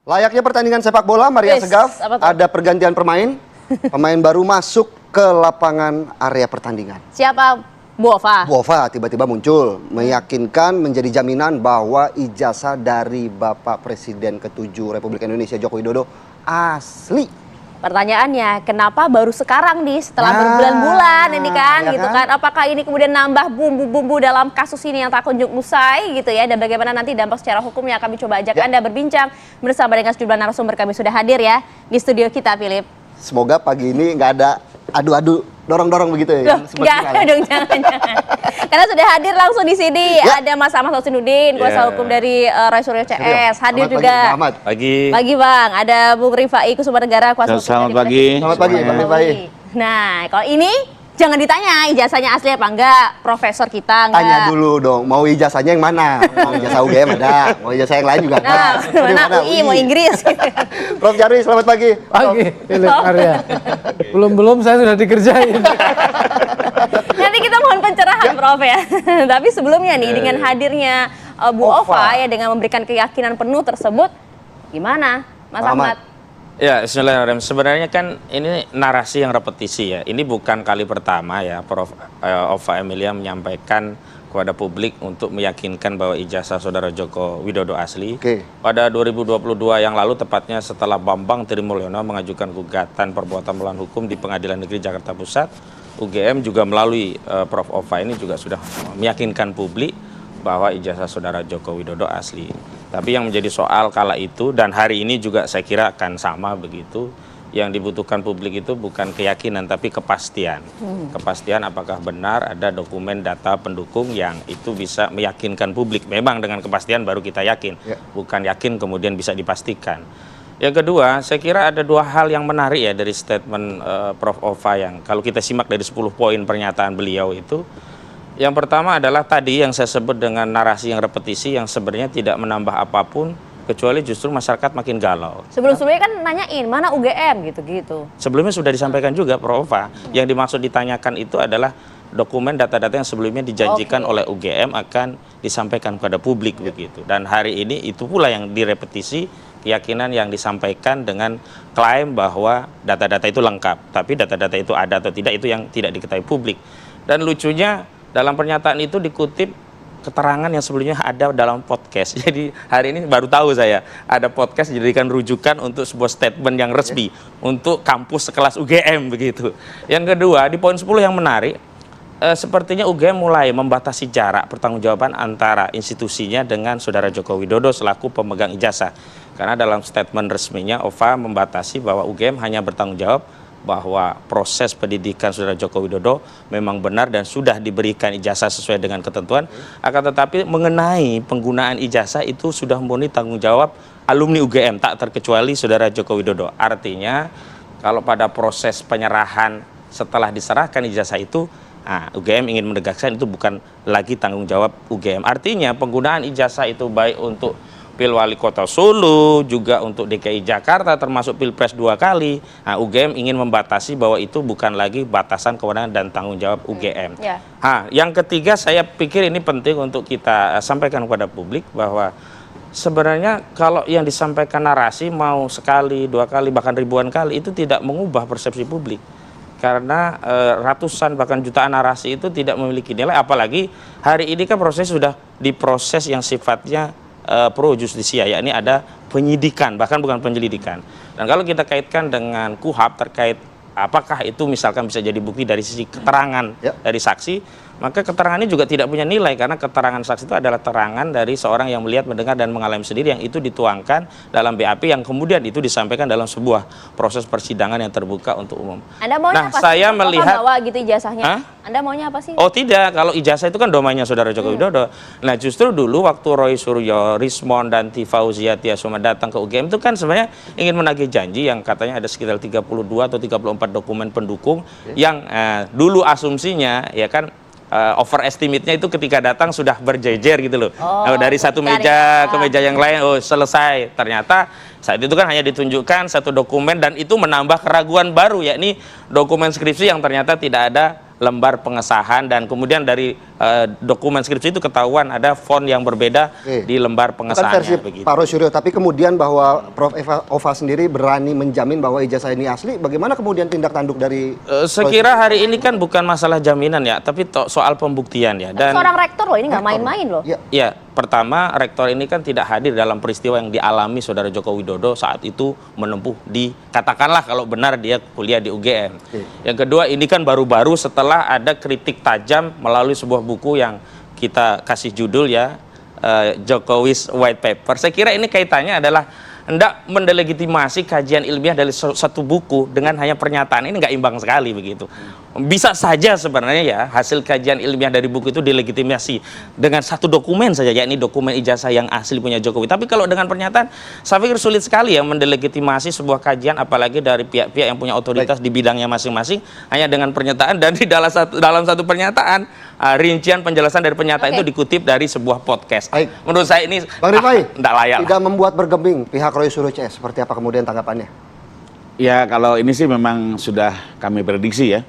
Layaknya pertandingan sepak bola, Maria Segaf, ada pergantian pemain. Pemain baru masuk ke lapangan area pertandingan. Siapa? Bu Ova. Bu Ova tiba-tiba muncul, meyakinkan menjadi jaminan bahwa ijazah dari Bapak Presiden ke-7 Republik Indonesia Joko Widodo asli. Pertanyaannya, kenapa baru sekarang nih setelah berbulan-bulan ini kan, ya gitu kan? kan? Apakah ini kemudian nambah bumbu-bumbu dalam kasus ini yang tak kunjung usai gitu ya? Dan bagaimana nanti dampak secara hukumnya kami coba ajak Anda berbincang bersama dengan sejumlah narasumber kami sudah hadir ya di studio kita, Philip. Semoga pagi ini nggak ada adu-adu dorong-dorong begitu ya. Jangan dong, jangan. Karena sudah hadir langsung di sini. Ada Mas Ahmad Husainuddin, kuasa hukum dari Roy Suryo CS. Hadir juga. Pagi. Pagi Bang. Ada Bung Rifai Kusumandegara, kuasa hukum. Selamat pagi. Selamat pagi, Bang Rifai. Nah, kalau ini jangan ditanya ijazahnya asli apa enggak, profesor kita enggak. Tanya dulu dong, mau ijazahnya yang mana? Mau ijazah UGM ada, mau ijazah yang lain juga ada. Mana UI, mau Inggris. Prof Jarwi, selamat pagi. Pagi, Philip Arya. Belum saya sudah dikerjain. Nanti kita mohon pencerahan Prof ya. Tapi sebelumnya nih dengan hadirnya Bu Ova ya dengan memberikan keyakinan penuh tersebut, gimana Mas Ahmad? Ya, Bismillahirrahmanirrahim. Sebenarnya kan ini narasi yang repetisi ya. Ini bukan kali pertama ya Prof Ova Emilia menyampaikan kepada publik untuk meyakinkan bahwa ijazah Saudara Joko Widodo asli. Pada 2022 yang lalu, tepatnya setelah Bambang Trimulyono mengajukan gugatan perbuatan melawan hukum di Pengadilan Negeri Jakarta Pusat, UGM juga melalui Prof Ova ini juga sudah meyakinkan publik bahwa ijazah Saudara Joko Widodo asli. Tapi yang menjadi soal kala itu dan hari ini juga saya kira akan sama begitu. Yang dibutuhkan publik itu bukan keyakinan tapi kepastian. Kepastian apakah benar ada dokumen data pendukung yang itu bisa meyakinkan publik. Memang dengan kepastian baru kita yakin. Bukan yakin kemudian bisa dipastikan. Yang kedua, saya kira ada dua hal yang menarik ya dari statement Prof Ova yang kalau kita simak dari 10 poin pernyataan beliau itu. Yang pertama adalah tadi yang saya sebut dengan narasi yang repetisi yang sebenarnya tidak menambah apapun kecuali justru masyarakat makin galau. Sebelum-sebelumnya kan nanyain mana UGM gitu-gitu. Sebelumnya sudah disampaikan juga Prof Ova. Yang dimaksud ditanyakan itu adalah dokumen data-data yang sebelumnya dijanjikan oleh UGM akan disampaikan kepada publik begitu. Dan hari ini itu pula yang direpetisi keyakinan yang disampaikan dengan klaim bahwa data-data itu lengkap. Tapi data-data itu ada atau tidak itu yang tidak diketahui publik. Dan lucunya dalam pernyataan itu dikutip keterangan yang sebelumnya ada dalam podcast. Jadi hari ini baru tahu saya ada podcast dijadikan rujukan untuk sebuah statement yang resmi untuk kampus sekelas UGM begitu. Yang kedua di poin 10 yang menarik, sepertinya UGM mulai membatasi jarak pertanggungjawaban antara institusinya dengan Saudara Joko Widodo selaku pemegang ijazah. Karena dalam statement resminya Ova membatasi bahwa UGM hanya bertanggung jawab bahwa proses pendidikan Saudara Joko Widodo memang benar dan sudah diberikan ijazah sesuai dengan ketentuan, akan tetapi mengenai penggunaan ijazah itu sudah murni tanggung jawab alumni UGM tak terkecuali Saudara Joko Widodo. Artinya kalau pada proses penyerahan setelah diserahkan ijazah itu, UGM ingin menegaskan itu bukan lagi tanggung jawab UGM. Artinya penggunaan ijazah itu baik untuk Pil Wali Kota Solo, juga untuk DKI Jakarta termasuk Pilpres 2 kali. UGM ingin membatasi bahwa itu bukan lagi batasan kewenangan dan tanggung jawab UGM. Yang ketiga saya pikir ini penting untuk kita sampaikan kepada publik bahwa sebenarnya kalau yang disampaikan narasi mau sekali, 2 kali, bahkan ribuan kali itu tidak mengubah persepsi publik. Karena ratusan bahkan jutaan narasi itu tidak memiliki nilai, apalagi hari ini kan proses sudah diproses yang sifatnya pro justisia, yakni ada penyidikan bahkan bukan penyelidikan. Dan kalau kita kaitkan dengan KUHP terkait apakah itu misalkan bisa jadi bukti dari sisi keterangan dari saksi, maka keterangannya juga tidak punya nilai karena keterangan saksi itu adalah keterangan dari seorang yang melihat, mendengar dan mengalami sendiri yang itu dituangkan dalam BAP yang kemudian itu disampaikan dalam sebuah proses persidangan yang terbuka untuk umum. Anda maunya apa saya sih? melihat bawa gitu ijazahnya. Anda maunya apa sih? Oh tidak, kalau ijazah itu kan domainnya Saudara Joko Widodo. Nah justru dulu waktu Roy Suryo, Rismond dan Fauzia Tiasoma datang ke UGM itu kan sebenarnya ingin menagih janji yang katanya ada sekitar 32 atau 34 dokumen pendukung yang dulu asumsinya ya kan overestimate-nya itu ketika datang sudah berjejer gitu loh. Dari satu meja ke meja yang lain, selesai. Ternyata saat itu kan hanya ditunjukkan satu dokumen dan itu menambah keraguan baru, yakni dokumen skripsi yang ternyata tidak ada lembar pengesahan dan kemudian dari dokumen skripsi itu ketahuan ada font yang berbeda di lembar Bukan versi pengesahannya begitu. Pak Rosyuryo, tapi kemudian bahwa Prof. Ova sendiri berani menjamin bahwa ijazah ini asli, bagaimana kemudian tindak tanduk dari Sekira hari ini kan bukan masalah jaminan ya, tapi soal pembuktian ya. Dan Seorang rektor loh, ini nggak main-main loh. Ya. ya, pertama rektor ini kan tidak hadir dalam peristiwa yang dialami Saudara Joko Widodo saat itu menempuh di, katakanlah kalau benar dia kuliah di UGM. Yang kedua, ini kan baru-baru setelah ada kritik tajam melalui sebuah buku yang kita kasih judul ya, Jokowi's White Paper. Saya kira ini kaitannya adalah hendak mendelegitimasi kajian ilmiah dari satu buku dengan hanya pernyataan. Ini nggak imbang sekali begitu. Bisa saja sebenarnya ya hasil kajian ilmiah dari buku itu dilegitimasi dengan satu dokumen saja, yakni dokumen ijazah yang asli punya Jokowi. Tapi kalau dengan pernyataan, saya pikir sulit sekali ya mendelegitimasi sebuah kajian, apalagi dari pihak-pihak yang punya otoritas di bidangnya masing-masing, hanya dengan pernyataan. Dan di dalam satu pernyataan, rincian penjelasan dari pernyataan itu dikutip dari sebuah podcast. Baik. Menurut saya ini Bang Rifai, tidak layak. tidak membuat bergeming pihak Roy Suryo CS. Seperti apa kemudian tanggapannya? Ya kalau ini sih memang sudah kami prediksi ya.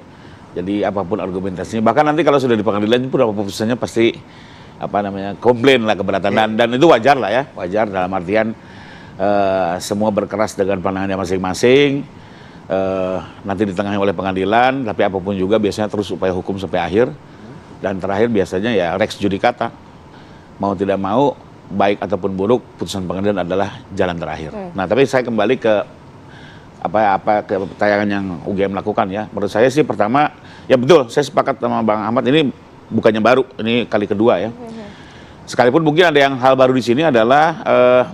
Jadi apapun argumentasinya, bahkan nanti kalau sudah di pengadilan pun apa putusannya pasti komplain lah, keberatan, dan itu wajar lah ya, wajar dalam artian semua berkeras dengan pandangannya masing-masing, nanti ditengahi oleh pengadilan, tapi apapun juga biasanya terus upaya hukum sampai akhir, dan terakhir biasanya ya rex judicata, mau tidak mau baik ataupun buruk putusan pengadilan adalah jalan terakhir. Nah tapi saya kembali ke ke tayangan yang UGM lakukan ya. Menurut saya sih pertama, ya betul, saya sepakat sama Bang Ahmad, ini bukannya baru, ini kali kedua ya. Sekalipun mungkin ada yang hal baru di sini adalah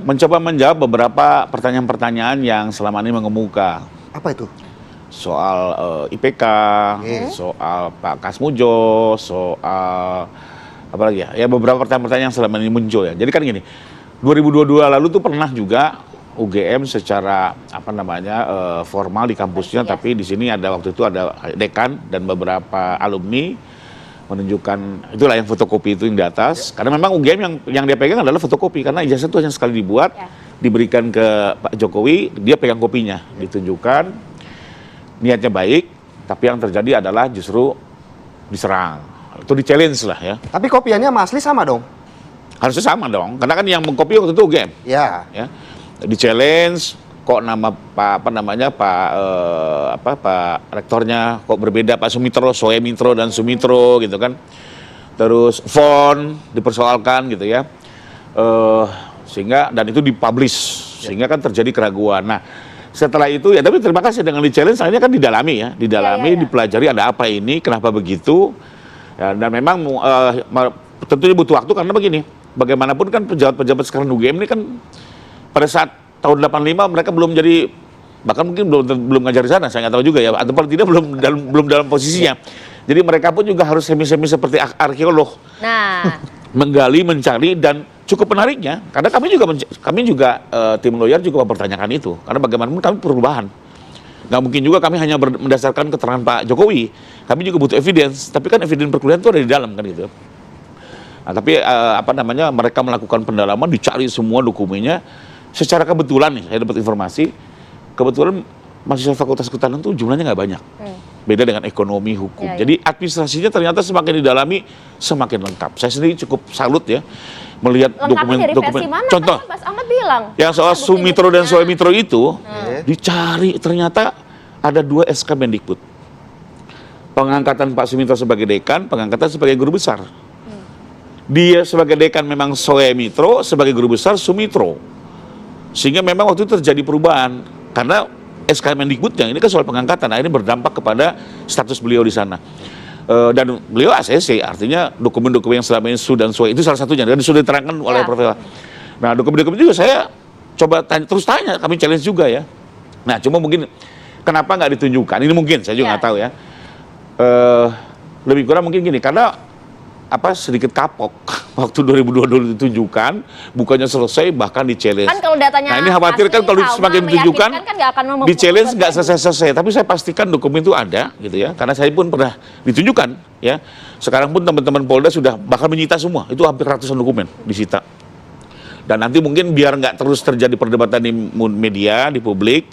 mencoba menjawab beberapa pertanyaan-pertanyaan yang selama ini mengemuka. Apa itu? Soal IPK, soal Pak Kasmujo, soal apa lagi ya? Ya beberapa pertanyaan-pertanyaan yang selama ini muncul ya. Jadi kan gini, 2022 lalu tuh pernah juga UGM secara formal di kampusnya, tapi di sini ada waktu itu ada dekan dan beberapa alumni menunjukkan, itulah yang fotokopi itu yang di atas, karena memang UGM yang dia pegang adalah fotokopi, karena ijazah itu hanya sekali dibuat, diberikan ke Pak Jokowi, dia pegang kopinya, ditunjukkan, niatnya baik, tapi yang terjadi adalah justru diserang, itu di-challenge lah ya. Tapi kopiannya sama asli sama dong? Harusnya sama dong, karena kan yang mengkopi waktu itu UGM. Ya. Di-challenge, kok nama Pak rektornya kok berbeda, Pak Sumitro, Soemitro dan Sumitro gitu kan. Terus font dipersoalkan gitu ya. Sehingga dan itu dipublish, sehingga kan terjadi keraguan. Nah, setelah itu ya tapi terima kasih dengan di-challenge, akhirnya kan didalami ya, dipelajari ada apa ini, kenapa begitu. Ya, dan memang tentunya butuh waktu, karena begini, bagaimanapun kan pejabat-pejabat sekarang UGM ini kan pada saat tahun 85 mereka belum jadi, bahkan mungkin belum ngajar di sana, saya nggak tahu juga ya, atau paling tidak belum dalam posisinya. Jadi mereka pun juga harus semi-semi seperti arkeolog. Nah, menggali, mencari, dan cukup menariknya karena kami juga tim lawyer juga mempertanyakan itu, karena bagaimanapun kami perubahan. Nggak mungkin juga kami hanya mendasarkan keterangan Pak Jokowi, kami juga butuh evidence, tapi kan evidence perkuliahan itu ada di dalam kan gitu. Nah, tapi mereka melakukan pendalaman, dicari semua dokumennya. Secara kebetulan nih, saya dapat informasi, kebetulan mahasiswa Fakultas Kehutanan itu jumlahnya nggak banyak. Beda dengan ekonomi, hukum. Jadi administrasinya ternyata semakin didalami, semakin lengkap. Saya sendiri cukup salut ya, melihat dokumen. Mana, contoh, kan Mas Ahmad bilang. yang soal Sumitro dan Soemitro itu, dicari ternyata ada 2 SK Mendikbud. Pengangkatan Pak Sumitro sebagai dekan, pengangkatan sebagai guru besar. Dia sebagai dekan memang Soemitro, sebagai guru besar Sumitro. Sehingga memang waktu itu terjadi perubahan, karena SK Mendikbudnya ini kan soal pengangkatan, akhirnya berdampak kepada status beliau di sana. Dan beliau ACC, artinya dokumen-dokumen yang selama ini Su dan Soe itu salah satunya, dan sudah diterangkan oleh Prof. Nah, dokumen-dokumen juga saya coba terus tanya, kami challenge juga ya. Nah, cuma mungkin kenapa nggak ditunjukkan, ini mungkin saya juga nggak tahu ya. Lebih kurang mungkin gini, karena sedikit kapok waktu 2022 ditunjukkan, bukannya selesai bahkan di-challenge. Kan kalau datanya nah ini khawatir kan kalau semakin ditunjukkan, kan di-challenge nggak selesai-selesai. Tapi saya pastikan dokumen itu ada gitu ya, karena saya pun pernah ditunjukkan ya. Sekarang pun teman-teman Polda sudah bahkan menyita semua, itu hampir ratusan dokumen disita. Dan nanti mungkin biar nggak terus terjadi perdebatan di media, di publik,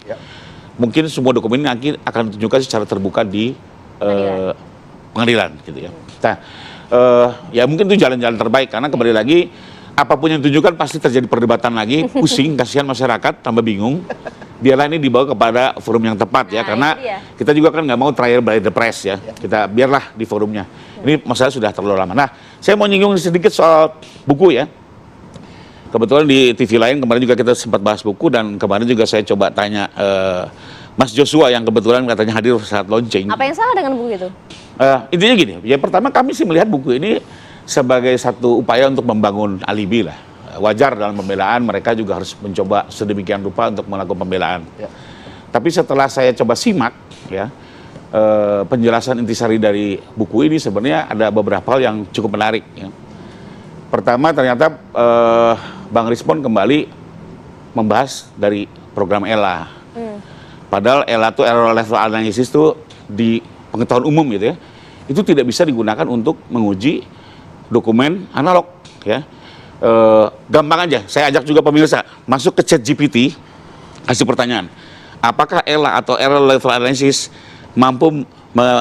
mungkin semua dokumen ini akan ditunjukkan secara terbuka di pengadilan gitu ya. Nah, ya mungkin itu jalan-jalan terbaik, karena kembali lagi apapun yang ditunjukkan pasti terjadi perdebatan lagi, pusing, kasihan masyarakat, tambah bingung. Biarlah ini dibawa kepada forum yang tepat ya, Nah, karena itu dia. kita juga kan nggak mau trial by the press ya. Kita biarlah di forumnya. Ini masalah sudah terlalu lama. Nah, saya mau nyinggung sedikit soal buku ya. Kebetulan di TV lain kemarin juga kita sempat bahas buku, dan kemarin juga saya coba tanya Mas Joshua yang kebetulan katanya hadir saat launching. Apa yang salah dengan buku itu? Intinya gini, ya pertama kami sih melihat buku ini sebagai satu upaya untuk membangun alibi lah. Wajar dalam pembelaan, mereka juga harus mencoba sedemikian rupa untuk melakukan pembelaan. Ya. Tapi setelah saya coba simak, ya penjelasan intisari dari buku ini sebenarnya ada beberapa hal yang cukup menarik. Ya. Pertama ternyata Bang Rizpon kembali membahas dari program ELA. Padahal ELA itu error level analysis itu di pengetahuan umum gitu ya, itu tidak bisa digunakan untuk menguji dokumen analog ya. Gampang aja, saya ajak juga pemirsa masuk ke ChatGPT, kasih pertanyaan, apakah ELA atau error level analysis mampu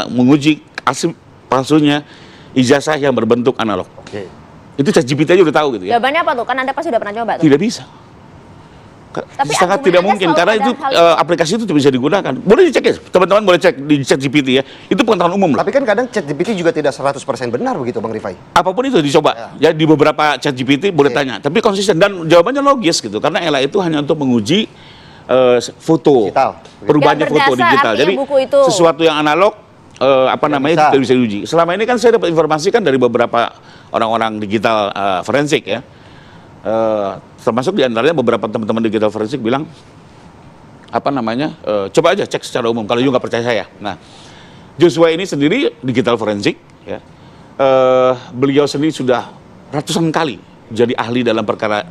menguji asli palsunya ijazah yang berbentuk analog? Oke. Itu ChatGPT aja udah tahu gitu ya. Jawabannya apa tuh? Kan Anda pasti udah pernah coba tuh. Tidak bisa. Tapi Sangat argumen tidak Anda mungkin, selalu karena ada itu hal aplikasi itu tidak bisa digunakan. Boleh dicek ya, teman-teman boleh cek di ChatGPT ya. Itu pengetahuan umum loh. Tapi kan kadang ChatGPT juga tidak 100% benar begitu Bang Rifai. Apapun itu dicoba. Ya di beberapa ChatGPT boleh tanya, tapi konsisten dan jawabannya logis gitu. Karena ELA itu hanya untuk menguji foto, Digital. perubahannya Yang foto berdasar digital. artinya Jadi buku itu. sesuatu yang analog bisa. tidak bisa diuji. Selama ini kan saya dapat informasi kan dari beberapa orang-orang digital forensik ya. Termasuk diantaranya beberapa teman-teman digital forensik bilang coba aja cek secara umum kalau juga nggak percaya saya. Nah, Joshua ini sendiri digital forensik ya. Beliau sendiri sudah ratusan kali jadi ahli dalam perkara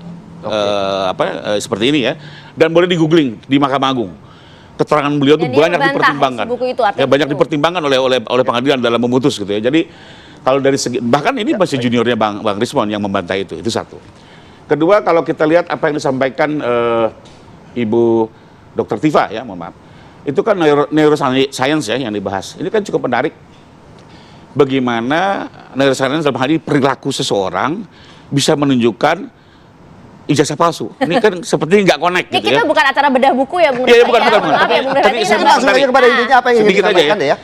seperti ini ya, dan boleh di googling di Mahkamah Agung. Keterangan beliau itu Dan dia banyak membantah dipertimbangkan. buku itu, artinya Ya, banyak itu. dipertimbangkan oleh pengadilan dalam memutus gitu ya. Jadi kalau dari segi, bahkan ini masih juniornya Bang Rizpon yang membantah itu satu. Kedua, kalau kita lihat apa yang disampaikan Ibu Dr. Tifa ya, mohon maaf. Itu kan neuroscience ya yang dibahas. Ini kan cukup menarik. Bagaimana neuroscience dalam hal ini perilaku seseorang bisa menunjukkan ijazah palsu. Ini kan seperti nggak connect Ini gitu kita ya. bukan acara bedah buku ya, Bung Iya, Rifai bukan. ya. Maaf ya, Bung Tapi Rifai. saya Kita mau langsung aja kepada intinya apa yang ingin sedikit aja disampaikan ya. ya.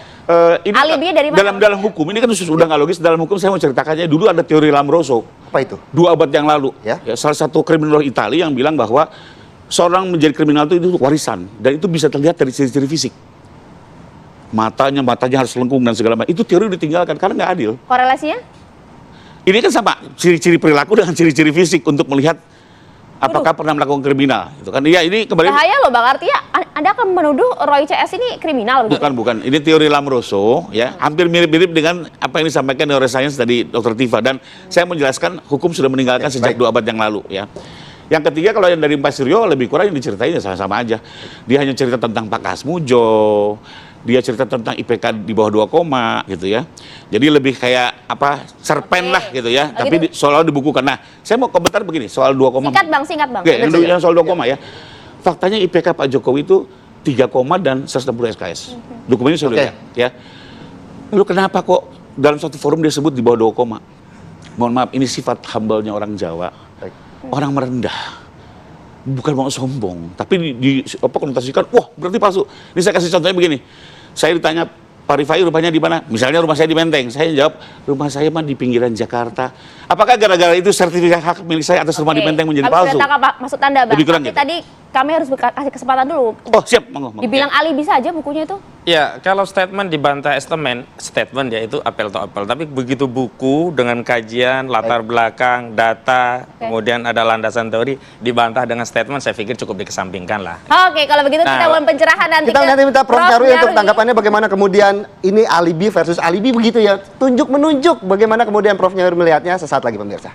Ini Alibinya dari mana? dalam hukum ini kan sudah nggak logis. Dalam hukum saya mau ceritakannya dulu ada teori Lamroso Apa itu? 2 abad yang lalu. Ya. Ya, salah satu kriminolog Italia yang bilang bahwa seorang menjadi kriminal itu warisan, dan itu bisa terlihat dari ciri-ciri fisik. Matanya harus lengkung dan segala macam. Itu teori ditinggalkan karena nggak adil. Korelasinya? Ini kan sama ciri-ciri perilaku dengan ciri-ciri fisik untuk melihat apakah pernah melakukan kriminal. Itu kan. Ya, ini kembali. Bahaya loh Bang, artinya Anda akan menuduh Roy CS ini kriminal begitu? Bukan. Ini teori Lamroso, ya, hampir mirip-mirip dengan apa yang disampaikan neuroscience dari Dr. Tifa. Dan saya menjelaskan hukum sudah meninggalkan sejak 2 abad yang lalu, ya. Yang ketiga, kalau yang dari Pak Suryo lebih kurang yang diceritain ya sama-sama aja. Dia hanya cerita tentang Pak Kasmujo, dia cerita tentang IPK di bawah 2, gitu ya. Jadi lebih kayak cerpen lah gitu ya. Oh, Tapi gitu. soal dibukukan. Nah, saya mau komentar begini soal 2, Singkat Bang. Oke, yang soal 2, ya. Faktanya IPK Pak Jokowi itu 3, dan 160 SKS. Dokumennya sudah lihat, ya. Lalu kenapa kok dalam satu forum dia sebut di bawah 2? Mohon maaf, ini sifat humble-nya orang Jawa. Baik. Orang merendah. Bukan mau sombong, tapi konotasikan, wah berarti palsu. Ini saya kasih contohnya begini. Saya ditanya, Pak Rifai rumahnya di mana? Misalnya rumah saya di Menteng. Saya jawab, rumah saya mah di pinggiran Jakarta. Apakah gara-gara itu sertifikat hak milik saya atas rumah di Menteng menjadi palsu? Sudah tangkap maksud Anda Bang. Lebih kurang Tapi gitu. tadi kami harus kasih kesempatan dulu. Oh siap, monggo. Dibilang alibi saja bukunya itu? Ya, kalau statement dibantah statement ya itu apel to apel. Tapi begitu buku dengan kajian, latar belakang, data, kemudian ada landasan teori, dibantah dengan statement, saya pikir cukup dikesampingkan lah. Oke, kalau begitu kita Nah, mohon pencerahan nanti. Kita ke nanti minta Prof. Nyarwi untuk Nyarwi. tanggapannya bagaimana kemudian ini alibi versus alibi begitu ya. Tunjuk menunjuk bagaimana kemudian Prof. Nyarwi melihatnya sesaat lagi pemirsa.